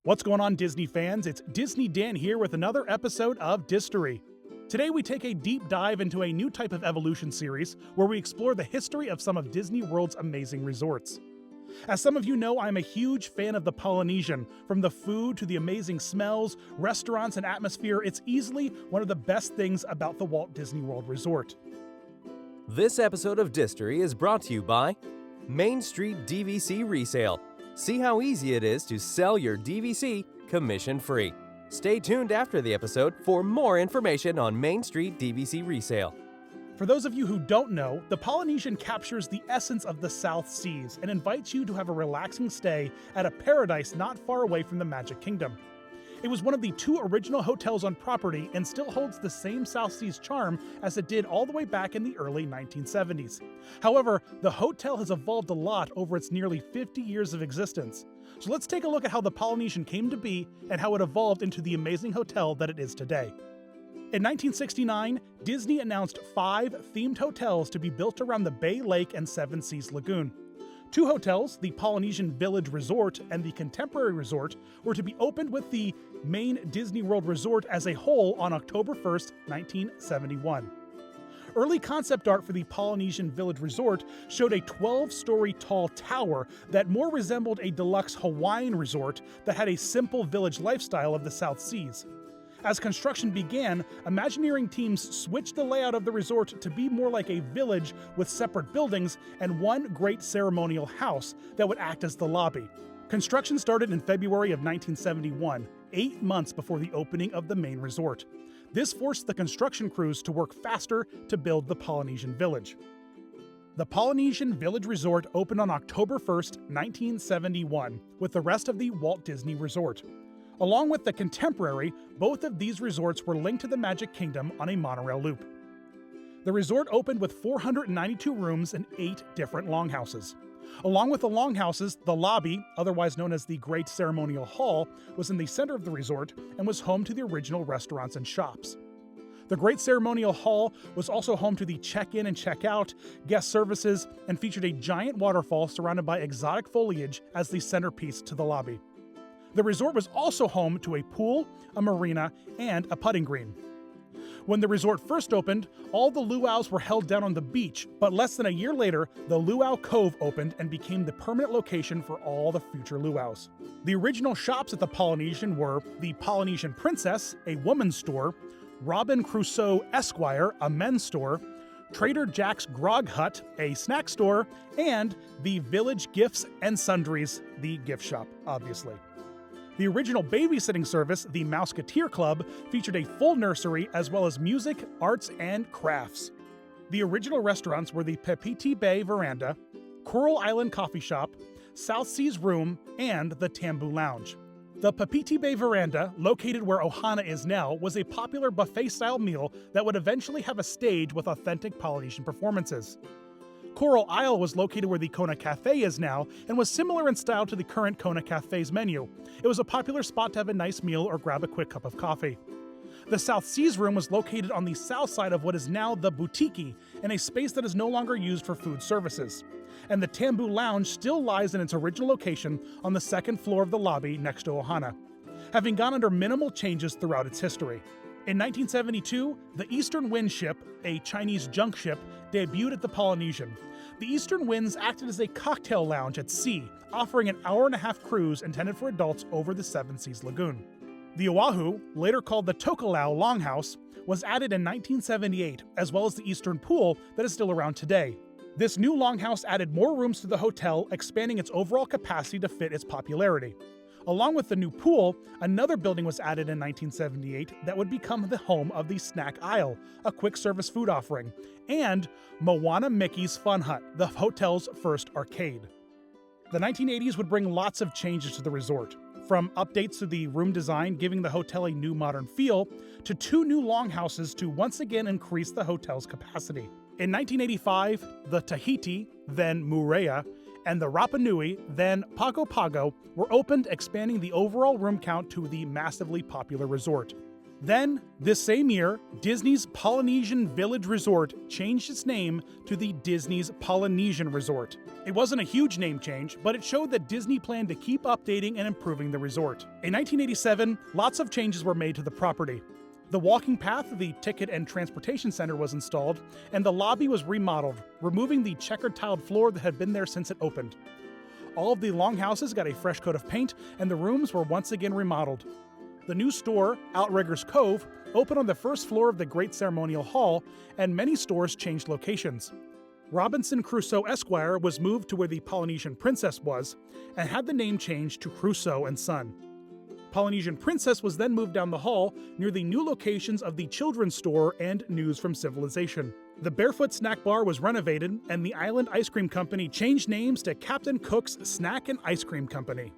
What's going on, Disney fans? It's Disney Dan here with another episode of DIStory. Today we take a deep dive into a new type of evolution series where we explore the history of some of Disney World's amazing resorts. As some of you know, I'm a huge fan of the Polynesian. From the food to the amazing smells, restaurants, and atmosphere, it's easily one of the best things about the Walt Disney World Resort. This episode of DIStory is brought to you by Main Street DVC Resale. See how easy it is to sell your DVC commission-free. Stay tuned after the episode for more information on Main Street DVC Resale. For those of you who don't know, the Polynesian captures the essence of the South Seas and invites you to have a relaxing stay at a paradise not far away from the Magic Kingdom. It was one of the two original hotels on property and still holds the same South Seas charm as it did all the way back in the early 1970s. However, the hotel has evolved a lot over its nearly 50 years of existence. So let's take a look at how the Polynesian came to be and how it evolved into the amazing hotel that it is today. In 1969, Disney announced 5 themed hotels to be built around the Bay Lake and Seven Seas Lagoon. 2 hotels, the Polynesian Village Resort and the Contemporary Resort, were to be opened with the main Disney World Resort as a whole on October 1st, 1971. Early concept art for the Polynesian Village Resort showed a 12-story tall tower that more resembled a deluxe Hawaiian resort that had a simple village lifestyle of the South Seas. As construction began, Imagineering teams switched the layout of the resort to be more like a village with separate buildings and one great ceremonial house that would act as the lobby. Construction started in February of 1971, 8 months before the opening of the main resort. This forced the construction crews to work faster to build the Polynesian Village. The Polynesian Village Resort opened on October 1st, 1971, with the rest of the Walt Disney Resort. Along with the Contemporary, both of these resorts were linked to the Magic Kingdom on a monorail loop. The resort opened with 492 rooms and 8 different longhouses. Along with the longhouses, the lobby, otherwise known as the Great Ceremonial Hall, was in the center of the resort and was home to the original restaurants and shops. The Great Ceremonial Hall was also home to the check-in and check-out, guest services, and featured a giant waterfall surrounded by exotic foliage as the centerpiece to the lobby. The resort was also home to a pool, a marina, and a putting green. When the resort first opened, all the luau's were held down on the beach, but less than a year later, the Luau Cove opened and became the permanent location for all the future luau's. The original shops at the Polynesian were the Polynesian Princess, a woman's store, Robin Crusoe Esquire, a men's store, Trader Jack's Grog Hut, a snack store, and the Village Gifts and Sundries, the gift shop, obviously. The original babysitting service, the Mouseketeer Club, featured a full nursery as well as music, arts, and crafts. The original restaurants were the Pepiti Bay Veranda, Coral Island Coffee Shop, South Seas Room, and the Tambu Lounge. The Pepiti Bay Veranda, located where Ohana is now, was a popular buffet-style meal that would eventually have a stage with authentic Polynesian performances. Coral Isle was located where the Kona Cafe is now and was similar in style to the current Kona Cafe's menu. It was a popular spot to have a nice meal or grab a quick cup of coffee. The South Seas Room was located on the south side of what is now the Boutique, in a space that is no longer used for food services. And the Tambu Lounge still lies in its original location on the second floor of the lobby next to Ohana, having gone under minimal changes throughout its history. In 1972, the Eastern Wind ship, a Chinese junk ship, debuted at the Polynesian. The Eastern Winds acted as a cocktail lounge at sea, offering an hour-and-a-half cruise intended for adults over the Seven Seas Lagoon. The Oahu, later called the Tokelau Longhouse, was added in 1978, as well as the Eastern Pool that is still around today. This new longhouse added more rooms to the hotel, expanding its overall capacity to fit its popularity. Along with the new pool, another building was added in 1978 that would become the home of the Snack Aisle, a quick-service food offering, and Moana Mickey's Fun Hut, the hotel's first arcade. The 1980s would bring lots of changes to the resort, from updates to the room design giving the hotel a new modern feel, to 2 new longhouses to once again increase the hotel's capacity. In 1985, the Tahiti, then Moorea, and the Rapa Nui, then Pago Pago, were opened, expanding the overall room count to the massively popular resort. Then, this same year, Disney's Polynesian Village Resort changed its name to the Disney's Polynesian Resort. It wasn't a huge name change, but it showed that Disney planned to keep updating and improving the resort. In 1987, lots of changes were made to the property. The walking path of the Ticket and Transportation Center was installed, and the lobby was remodeled, removing the checkered tiled floor that had been there since it opened. All of the longhouses got a fresh coat of paint, and the rooms were once again remodeled. The new store, Outriggers Cove, opened on the first floor of the Great Ceremonial Hall, and many stores changed locations. Robinson Crusoe Esquire was moved to where the Polynesian Princess was, and had the name changed to Crusoe and Son. Polynesian Princess was then moved down the hall near the new locations of the Children's Store and News from Civilization. The Barefoot Snack Bar was renovated, and the Island Ice Cream Company changed names to Captain Cook's Snack and Ice Cream Company.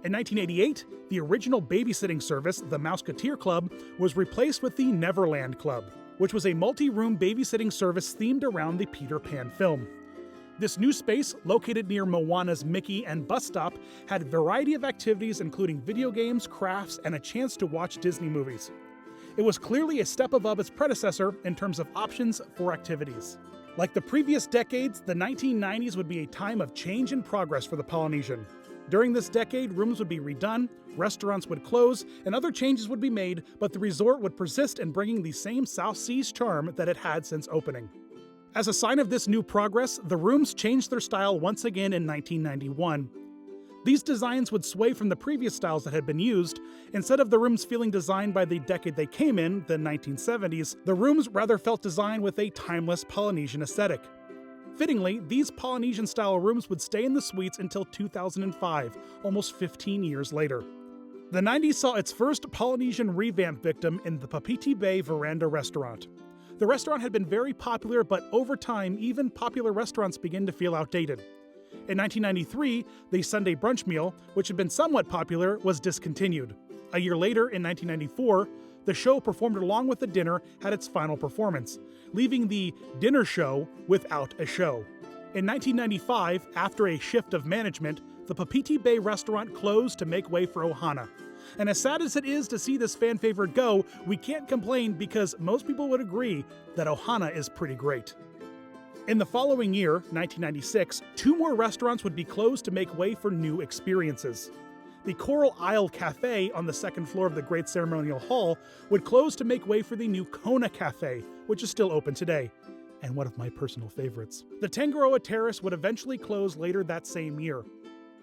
In 1988, the original babysitting service, the Mouseketeer Club, was replaced with the Neverland Club, which was a multi-room babysitting service themed around the Peter Pan film. This new space, located near Moana's Mickey and bus stop, had a variety of activities including video games, crafts, and a chance to watch Disney movies. It was clearly a step above its predecessor in terms of options for activities. Like the previous decades, the 1990s would be a time of change and progress for the Polynesian. During this decade, rooms would be redone, restaurants would close, and other changes would be made, but the resort would persist in bringing the same South Seas charm that it had since opening. As a sign of this new progress, the rooms changed their style once again in 1991. These designs would sway from the previous styles that had been used. Instead of the rooms feeling designed by the decade they came in, the 1970s, the rooms rather felt designed with a timeless Polynesian aesthetic. Fittingly, these Polynesian-style rooms would stay in the suites until 2005, almost 15 years later. The 90s saw its first Polynesian revamp victim in the Pupepepets Bay Veranda restaurant. The restaurant had been very popular, but over time, even popular restaurants began to feel outdated. In 1993, the Sunday brunch meal, which had been somewhat popular, was discontinued. A year later, in 1994, the show performed along with the dinner had its final performance, leaving the dinner show without a show. In 1995, after a shift of management, the Pupepepets Bay restaurant closed to make way for Ohana. And as sad as it is to see this fan favorite go, we can't complain because most people would agree that Ohana is pretty great. In the following year, 1996, 2 more restaurants would be closed to make way for new experiences. The Coral Isle Cafe on the second floor of the Great Ceremonial Hall would close to make way for the new Kona Cafe, which is still open today, and one of my personal favorites. The Tangaroa Terrace would eventually close later that same year.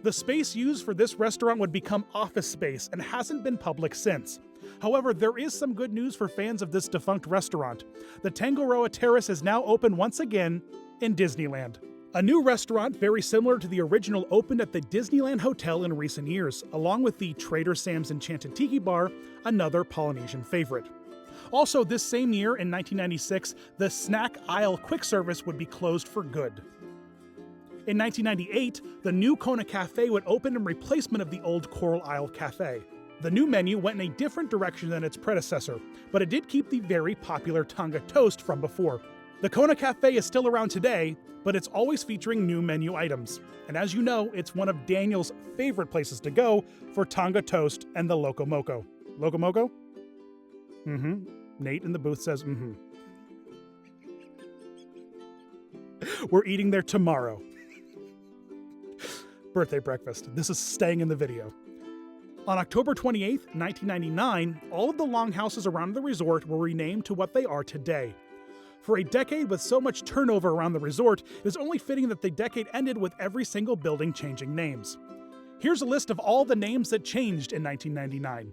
The space used for this restaurant would become office space and hasn't been public since. However, there is some good news for fans of this defunct restaurant. The Tangaroa Terrace is now open once again in Disneyland. A new restaurant very similar to the original opened at the Disneyland Hotel in recent years, along with the Trader Sam's Enchanted Tiki Bar, another Polynesian favorite. Also, this same year, in 1996, the Snack Isle Quick Service would be closed for good. In 1998, the new Kona Cafe would open in replacement of the old Coral Isle Cafe. The new menu went in a different direction than its predecessor, but it did keep the very popular Tonga toast from before. The Kona Cafe is still around today, but it's always featuring new menu items. And as you know, it's one of Daniel's favorite places to go for Tonga toast and the Loco Moco. Loco Moco? Nate in the booth says We're eating there tomorrow. Birthday breakfast. This is staying in the video. On October 28, 1999, all of the longhouses around the resort were renamed to what they are today. For a decade with so much turnover around the resort, it is only fitting that the decade ended with every single building changing names. Here's a list of all the names that changed in 1999.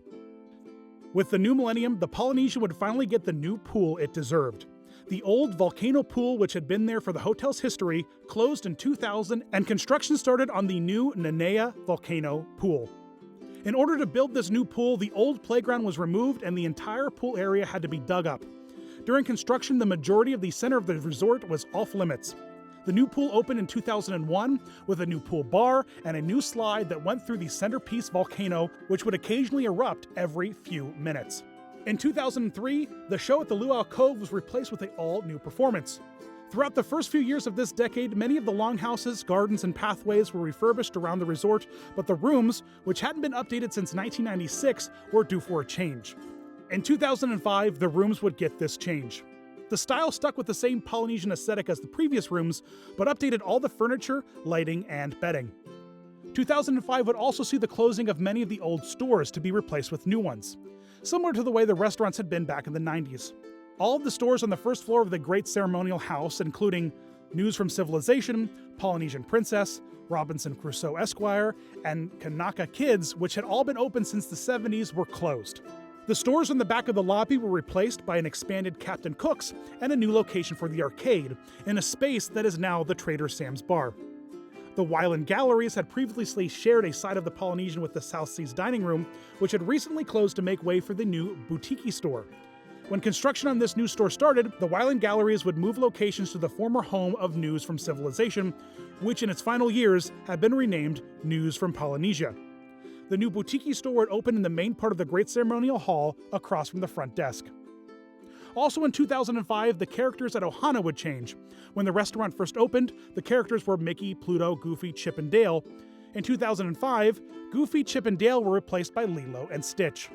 With the new millennium, the Polynesian would finally get the new pool it deserved. The old volcano pool, which had been there for the hotel's history, closed in 2000, and construction started on the new Nanea Volcano pool. In order to build this new pool, the old playground was removed and the entire pool area had to be dug up. During construction, the majority of the center of the resort was off limits. The new pool opened in 2001 with a new pool bar and a new slide that went through the centerpiece volcano, which would occasionally erupt every few minutes. In 2003, the show at the Luau Cove was replaced with an all-new performance. Throughout the first few years of this decade, many of the longhouses, gardens, and pathways were refurbished around the resort, but the rooms, which hadn't been updated since 1996, were due for a change. In 2005, the rooms would get this change. The style stuck with the same Polynesian aesthetic as the previous rooms, but updated all the furniture, lighting, and bedding. 2005 would also see the closing of many of the old stores to be replaced with new ones, similar to the way the restaurants had been back in the 90s. All of the stores on the first floor of the Great Ceremonial House, including News from Civilization, Polynesian Princess, Robinson Crusoe Esquire, and Kanaka Kids, which had all been open since the 70s, were closed. The stores in the back of the lobby were replaced by an expanded Captain Cook's and a new location for the arcade, in a space that is now the Trader Sam's Bar. The Wyland Galleries had previously shared a side of the Polynesian with the South Seas dining room, which had recently closed to make way for the new boutique store. When construction on this new store started, the Wyland Galleries would move locations to the former home of News from Civilization, which in its final years had been renamed News from Polynesia. The new boutique store would open in the main part of the Great Ceremonial Hall across from the front desk. Also in 2005, the characters at Ohana would change. When the restaurant first opened, the characters were Mickey, Pluto, Goofy, Chip, and Dale. In 2005, Goofy, Chip, and Dale were replaced by Lilo and Stitch.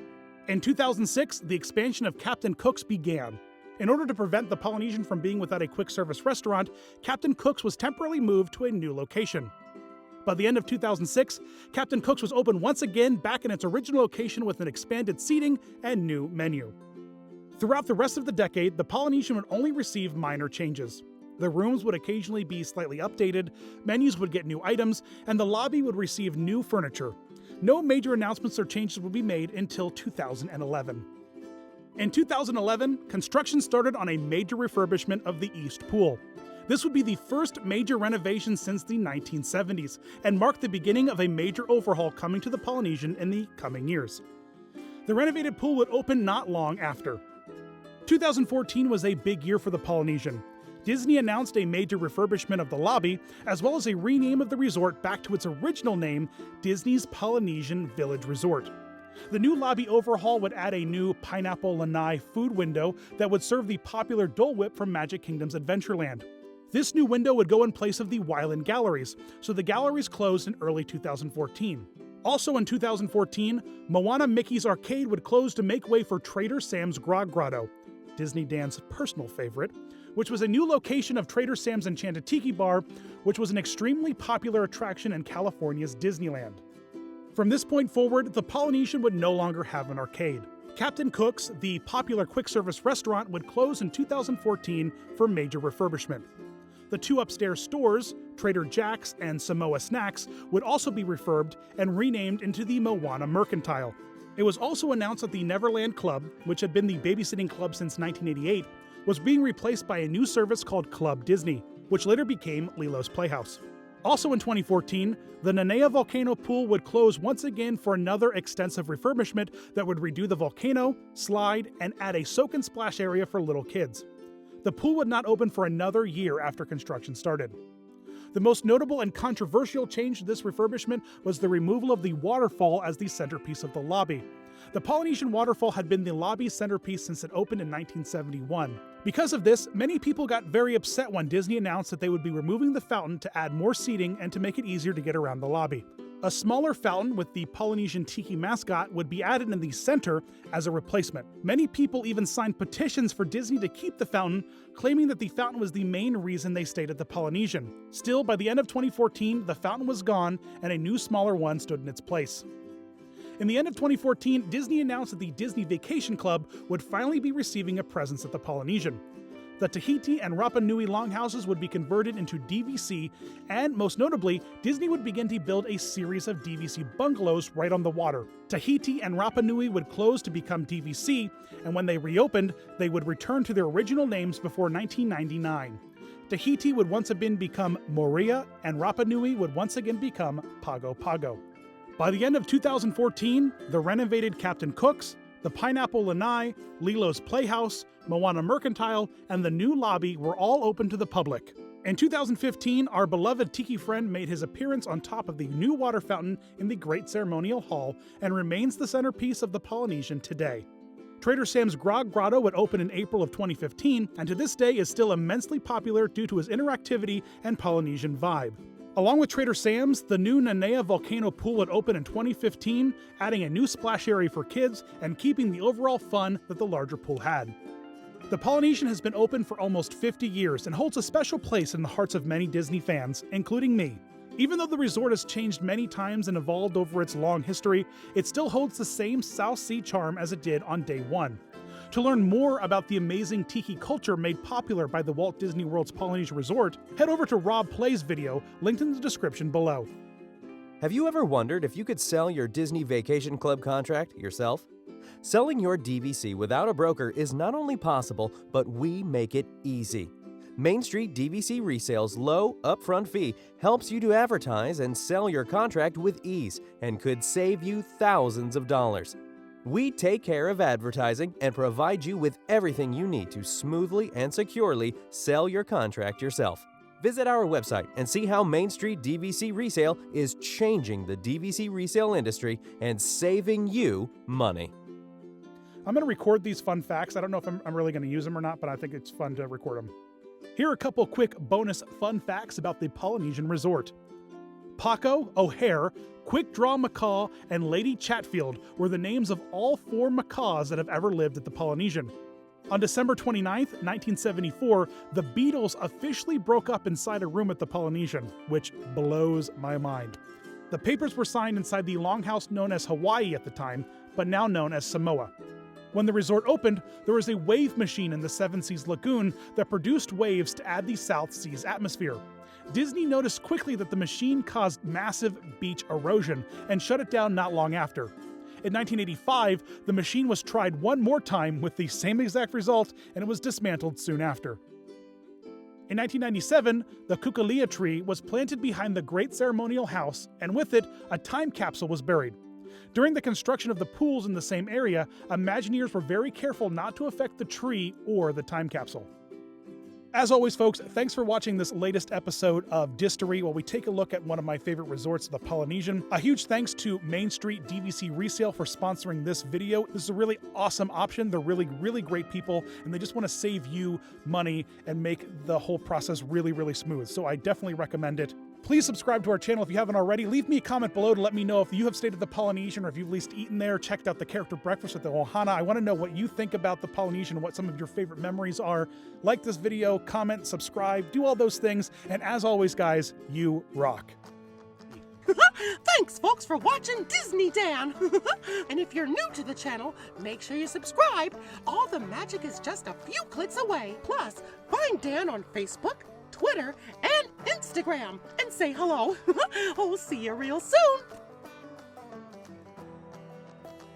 In 2006, the expansion of Captain Cook's began. In order to prevent the Polynesian from being without a quick-service restaurant, Captain Cook's was temporarily moved to a new location. By the end of 2006, Captain Cook's was open once again back in its original location with an expanded seating and new menu. Throughout the rest of the decade, the Polynesian would only receive minor changes. The rooms would occasionally be slightly updated, menus would get new items, and the lobby would receive new furniture. No major announcements or changes would be made until 2011. In 2011, construction started on a major refurbishment of the East Pool. This would be the first major renovation since the 1970s, and mark the beginning of a major overhaul coming to the Polynesian in the coming years. The renovated pool would open not long after. 2014 was a big year for the Polynesian. Disney announced a major refurbishment of the lobby, as well as a rename of the resort back to its original name, Disney's Polynesian Village Resort. The new lobby overhaul would add a new pineapple lanai food window that would serve the popular Dole Whip from Magic Kingdom's Adventureland. This new window would go in place of the Wyland Galleries, so the galleries closed in early 2014. Also in 2014, Moana Mickey's Arcade would close to make way for Trader Sam's Grog Grotto, Disney Dan's personal favorite, which was a new location of Trader Sam's Enchanted Tiki Bar, which was an extremely popular attraction in California's Disneyland. From this point forward, the Polynesian would no longer have an arcade. Captain Cook's, the popular quick-service restaurant, would close in 2014 for major refurbishment. The two upstairs stores, Trader Jack's and Samoa Snacks, would also be refurbed and renamed into the Moana Mercantile. It was also announced that the Neverland Club, which had been the babysitting club since 1988, was being replaced by a new service called Club Disney, which later became Lilo's Playhouse. Also in 2014, the Nanea Volcano Pool would close once again for another extensive refurbishment that would redo the volcano, slide, and add a soak and splash area for little kids. The pool would not open for another year after construction started. The most notable and controversial change to this refurbishment was the removal of the waterfall as the centerpiece of the lobby. The Polynesian waterfall had been the lobby's centerpiece since it opened in 1971. Because of this, many people got very upset when Disney announced that they would be removing the fountain to add more seating and to make it easier to get around the lobby. A smaller fountain with the Polynesian Tiki mascot would be added in the center as a replacement. Many people even signed petitions for Disney to keep the fountain, claiming that the fountain was the main reason they stayed at the Polynesian. Still, by the end of 2014, the fountain was gone and a new smaller one stood in its place. In the end of 2014, Disney announced that the Disney Vacation Club would finally be receiving a presence at the Polynesian. The Tahiti and Rapa Nui longhouses would be converted into DVC, and most notably, Disney would begin to build a series of DVC bungalows right on the water. Tahiti and Rapa Nui would close to become DVC, and when they reopened, they would return to their original names before 1999. Tahiti would once again become Moria, and Rapa Nui would once again become Pago Pago. By the end of 2014, the renovated Captain Cook's, the Pineapple Lanai, Lilo's Playhouse, Moana Mercantile, and the new lobby were all open to the public. In 2015, our beloved Tiki friend made his appearance on top of the new water fountain in the Great Ceremonial Hall and remains the centerpiece of the Polynesian today. Trader Sam's Grog Grotto would open in April of 2015, and to this day is still immensely popular due to his interactivity and Polynesian vibe. Along with Trader Sam's, the new Nanea Volcano Pool had opened in 2015, adding a new splash area for kids and keeping the overall fun that the larger pool had. The Polynesian has been open for almost 50 years and holds a special place in the hearts of many Disney fans, including me. Even though the resort has changed many times and evolved over its long history, it still holds the same South Sea charm as it did on day one. To learn more about the amazing tiki culture made popular by the Walt Disney World's Polynesian Resort, head over to Rob Play's video, linked in the description below. Have you ever wondered if you could sell your Disney Vacation Club contract yourself? Selling your DVC without a broker is not only possible, but we make it easy. Main Street DVC Resale's low upfront fee helps you to advertise and sell your contract with ease and could save you thousands of dollars. We take care of advertising and provide you with everything you need to smoothly and securely sell your contract yourself. Visit our website and see how Main Street DVC Resale is changing the DVC resale industry and saving you money. I'm going to record these fun facts. I don't know if I'm really going to use them or not, but I think it's fun to record them. Here are a couple quick bonus fun facts about the Polynesian Resort. Paco, O'Hare, Quick Draw Macaw, and Lady Chatfield were the names of all 4 macaws that have ever lived at the Polynesian. On December 29, 1974, the Beatles officially broke up inside a room at the Polynesian, which blows my mind. The papers were signed inside the longhouse known as Hawaii at the time, but now known as Samoa. When the resort opened, there was a wave machine in the Seven Seas Lagoon that produced waves to add the South Seas atmosphere. Disney noticed quickly that the machine caused massive beach erosion and shut it down not long after. In 1985, the machine was tried one more time with the same exact result, and it was dismantled soon after. In 1997, the Kukulia tree was planted behind the Great Ceremonial House, and with it, a time capsule was buried. During the construction of the pools in the same area, Imagineers were very careful not to affect the tree or the time capsule. As always, folks, thanks for watching this latest episode of DIStory, while we take a look at one of my favorite resorts, the Polynesian. A huge thanks to Main Street DVC Resale for sponsoring this video. This is a really awesome option. They're really, really great people, and they just want to save you money and make the whole process really, really smooth. So I definitely recommend it. Please subscribe to our channel if you haven't already. Leave me a comment below to let me know if you have stayed at the Polynesian or if you've at least eaten there, checked out the character breakfast at the Ohana. I want to know what you think about the Polynesian and what some of your favorite memories are. Like this video, comment, subscribe, do all those things. And as always, guys, you rock. Thanks, folks, for watching Disney Dan. And if you're new to the channel, make sure you subscribe. All the magic is just a few clicks away. Plus, find Dan on Facebook, Twitter, and Instagram, and say hello. Oh, see you real soon.